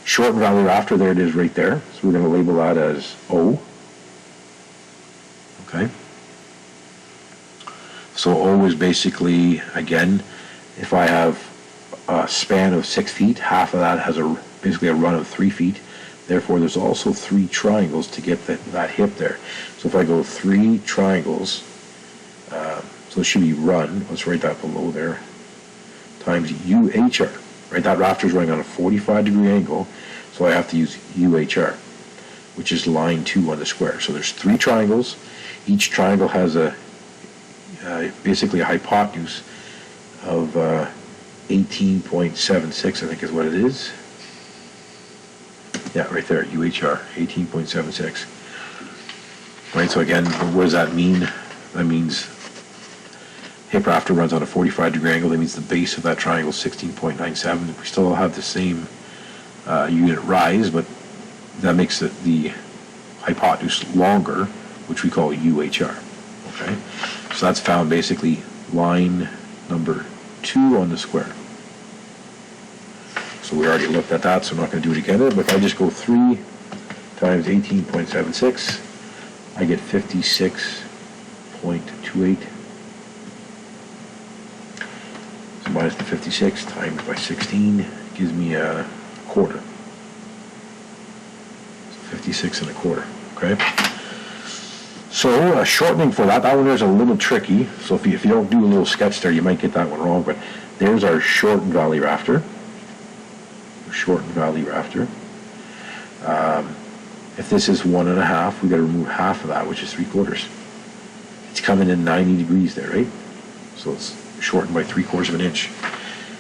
Short valley rafter, there it is right there. So we're going to label that as O. Okay. So O is basically, again, if I have a span of 6 feet, half of that has basically a run of 3 feet. Therefore, there's also 3 triangles to get that hip there. So if I go 3 triangles, so it should be run, let's write that below there, times UHR. Right, that rafter is running on a 45-degree angle, so I have to use UHR, which is line 2 on the square. So there's 3 triangles. Each triangle has basically a hypotenuse of 18.76, I think is what it is. Yeah, right there, UHR, 18.76. Right, so again, what does that mean? That means hip rafter runs on a 45-degree angle. That means the base of that triangle is 16.97. We still have the same unit rise, but that makes the hypotenuse longer, which we call UHR. Okay, so that's found basically line number 2 on the square. So we already looked at that, so I'm not going to do it again. But if I just go 3 times 18.76, I get 56.28. So minus the 56 times by 16 gives me a quarter. So 56.25. Okay. So shortening for that one is a little tricky. So if you don't do a little sketch there, you might get that one wrong. But there's our shortened valley rafter. Shortened valley rafter. If this is 1.5, we got to remove half of that, which is 3/4. It's coming in 90 degrees there, right? So it's shortened by 3/4 of an inch.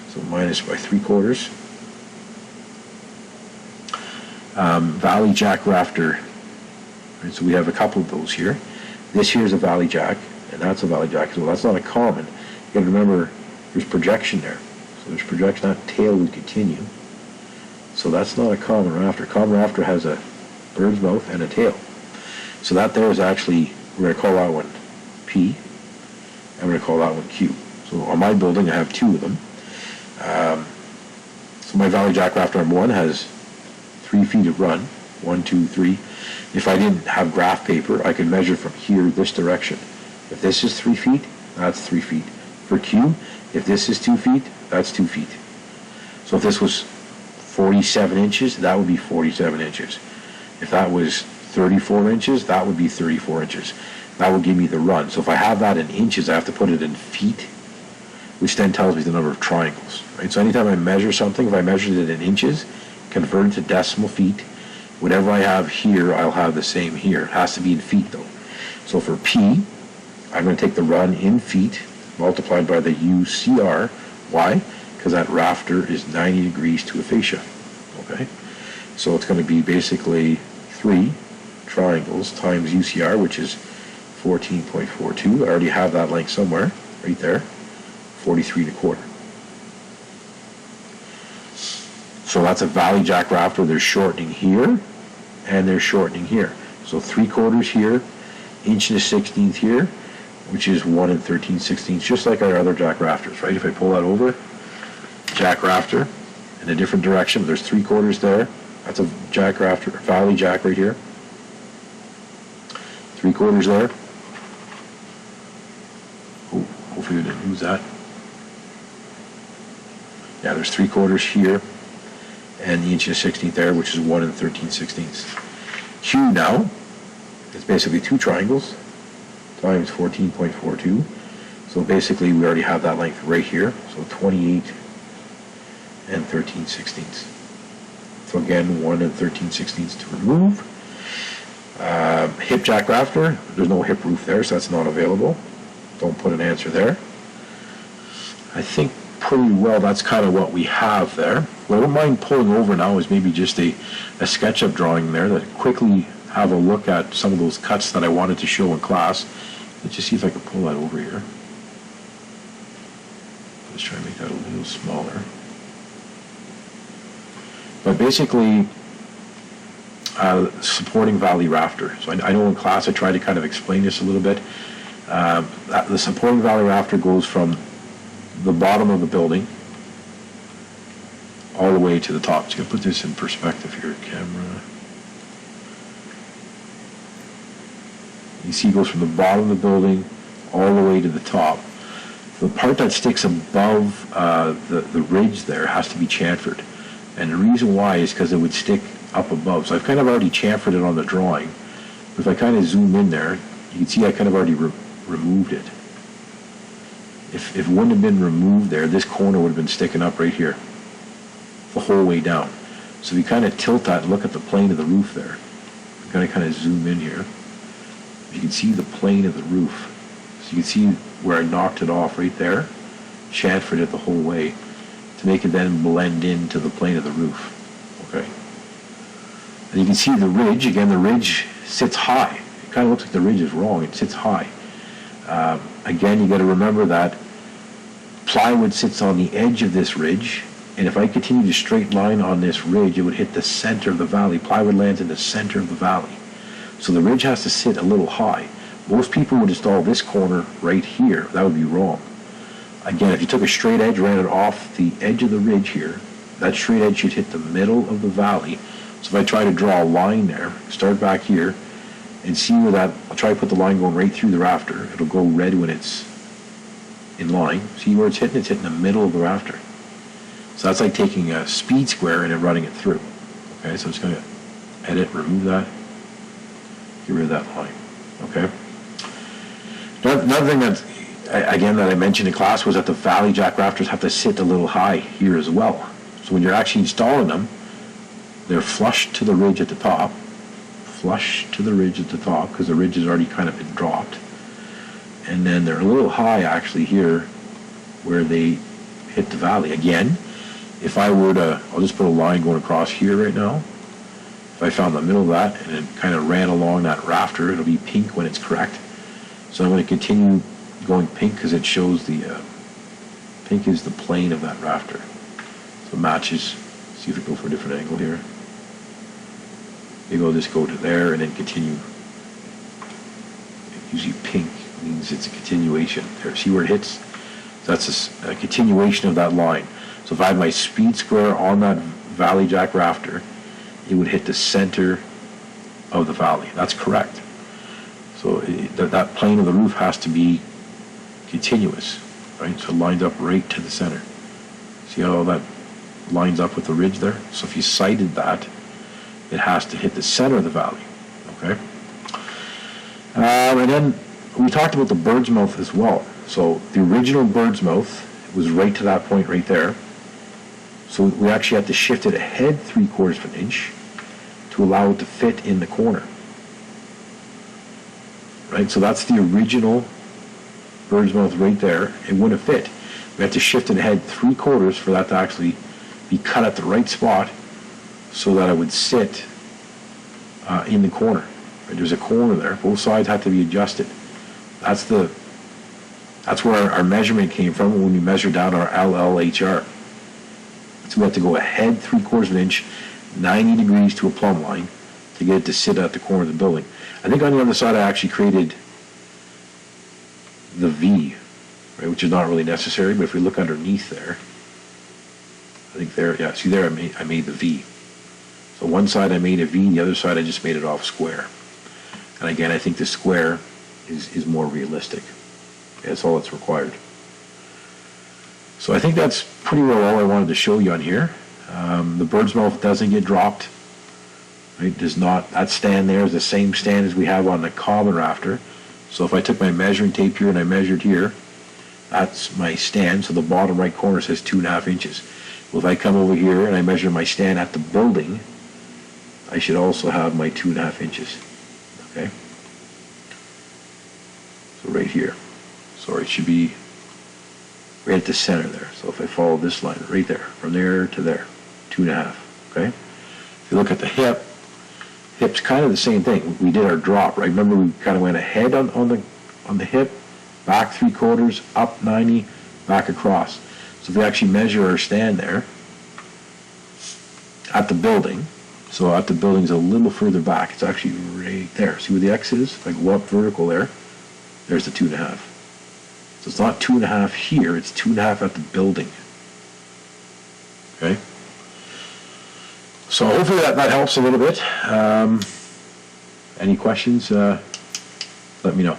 So minus by 3/4. Valley jack rafter. Right, so we have a couple of those here. This here is a valley jack, and that's a valley jack as well. That's not a common. You got to remember, there's projection there. So there's projection. That tail would continue. So that's not a common rafter. Common rafter has a bird's mouth and a tail. So that there is actually, we're going to call that one P, and we're going to call that one Q. So on my building, I have 2 of them. So my valley jack rafter number 1 has 3 feet of run. 1, 2, 3. If I didn't have graph paper, I could measure from here this direction. If this is 3 feet, that's 3 feet. For Q, if this is 2 feet, that's 2 feet. So if this was 47 inches, that would be 47 inches. If that was 34 inches, that would be 34 inches. That would give me the run. So if I have that in inches, I have to put it in feet, which then tells me the number of triangles, right? So anytime I measure something, if I measured it in inches, convert it to decimal feet, whatever I have here, I'll have the same here. It has to be in feet though. So for P, I'm going to take the run in feet multiplied by the UCR. Why? Because that rafter is 90 degrees to a fascia. Okay? So it's going to be basically 3 triangles times UCR, which is 14.42. I already have that length somewhere, right there. 43.25. So that's a valley jack rafter. They're shortening here, and they're shortening here. So 3/4 here, 1.16 here, which is 1 13/16, just like our other jack rafters, right? If I pull that over, jack rafter in a different direction, there's 3/4 there. That's a jack rafter, valley jack right here. 3/4 there. Oh, hopefully we didn't lose that. Yeah, there's 3/4 here, and the 1.16 there, which is 1 13/16. Q now is basically 2 triangles times 14.42. So basically we already have that length right here. So 28 13/16. So again, 1 13/16 to remove. Hip jack rafter, there's no hip roof there, so that's not available. Don't put an answer there. I think pretty well that's kind of what we have there. What I don't mind pulling over now is maybe just a SketchUp drawing there to quickly have a look at some of those cuts that I wanted to show in class. Let's just see if I can pull that over here. Let's try to make that a little smaller. But basically, supporting valley rafter. So I know in class I tried to kind of explain this a little bit. The supporting valley rafter goes from the bottom of the building all the way to the top. Just going to put this in perspective here, camera. You see it goes from the bottom of the building all the way to the top. The part that sticks above the ridge there has to be chamfered. And the reason why is because it would stick up above. So I've kind of already chamfered it on the drawing. But if I kind of zoom in there, you can see I kind of already removed it. If it wouldn't have been removed there, this corner would have been sticking up right here, the whole way down. So if you kind of tilt that and look at the plane of the roof there, I'm going to kind of zoom in here. You can see the plane of the roof. So you can see where I knocked it off right there, chamfered it the whole way to make it then blend into the plane of the roof. Okay. And you can see the ridge. Again, the ridge sits high. It kind of looks like the ridge is wrong. It sits high. Again, you got to remember that plywood sits on the edge of this ridge, and if I continue to straight line on this ridge, it would hit the center of the valley. Plywood lands in the center of the valley. So the ridge has to sit a little high. Most people would install this corner right here. That would be wrong. Again, if you took a straight edge, ran it off the edge of the ridge here, that straight edge should hit the middle of the valley. So if I try to draw a line there, start back here, and see where that, I'll try to put the line going right through the rafter. It'll go red when it's in line. See where it's hitting? It's hitting the middle of the rafter. So that's like taking a speed square and then running it through. Okay, so I'm just going to edit, remove that, get rid of that line. Okay. Another thing that, again, that I mentioned in class was that the valley jack rafters have to sit a little high here as well. So when you're actually installing them, they're flush to the ridge at the top, because the ridge has already kind of been dropped. And then they're a little high actually here where they hit the valley. Again, if I were to, I'll just put a line going across here right now. If I found the middle of that and it kind of ran along that rafter, it'll be pink when it's correct. So I'm going to continue going pink because it shows the, pink is the plane of that rafter. So it matches. See if we go for a different angle here. Maybe I'll just go to there and then continue. Usually pink means it's a continuation. There, see where it hits? That's a continuation of that line. So if I have my speed square on that valley jack rafter, it would hit the center of the valley. That's correct. So that plane of the roof has to be continuous, right? So it lines up right to the center. See how that lines up with the ridge there? So if you sighted that, it has to hit the center of the valley, okay? And then we talked about the bird's mouth as well. So the original bird's mouth was right to that point right there. So we actually had to shift it ahead 3/4 of an inch to allow it to fit in the corner. Right, so that's the original bird's mouth right there. It wouldn't fit. We had to shift it ahead 3/4 for that to actually be cut at the right spot so that it would sit in the corner. Right, there's a corner there. Both sides had to be adjusted. That's where our measurement came from when we measured down our LLHR. So we have to go ahead 3/4 of an inch, 90 degrees to a plumb line to get it to sit at the corner of the building. I think on the other side I actually created the V, right, which is not really necessary, but if we look underneath there, I think there, yeah, see there I made the V. So one side I made a V, the other side I just made it off square. And again, I think the square is more realistic. That's all that's required. So I think that's pretty well all I wanted to show you on here. The bird's mouth doesn't get dropped. Right? Does not. That stand there is the same stand as we have on the common rafter. So if I took my measuring tape here and I measured here, that's my stand. So the bottom right corner says 2.5 inches. Well, if I come over here and I measure my stand at the building, I should also have my 2.5 inches. Okay. So right here. Sorry, it should be right at the center there. So if I follow this line right there, from there to there, 2.5. Okay. If you look at the hip, hip's kind of the same thing. We did our drop, right? Remember we kind of went ahead on the hip, back 3/4, up 90, back across. So if we actually measure our stand there at the building, so at the building's a little further back. It's actually right there. See where the X is? If I go up vertical there, there's the 2.5. So it's not 2.5 here, it's 2.5 at the building. Okay? So hopefully that helps a little bit. Any questions, let me know.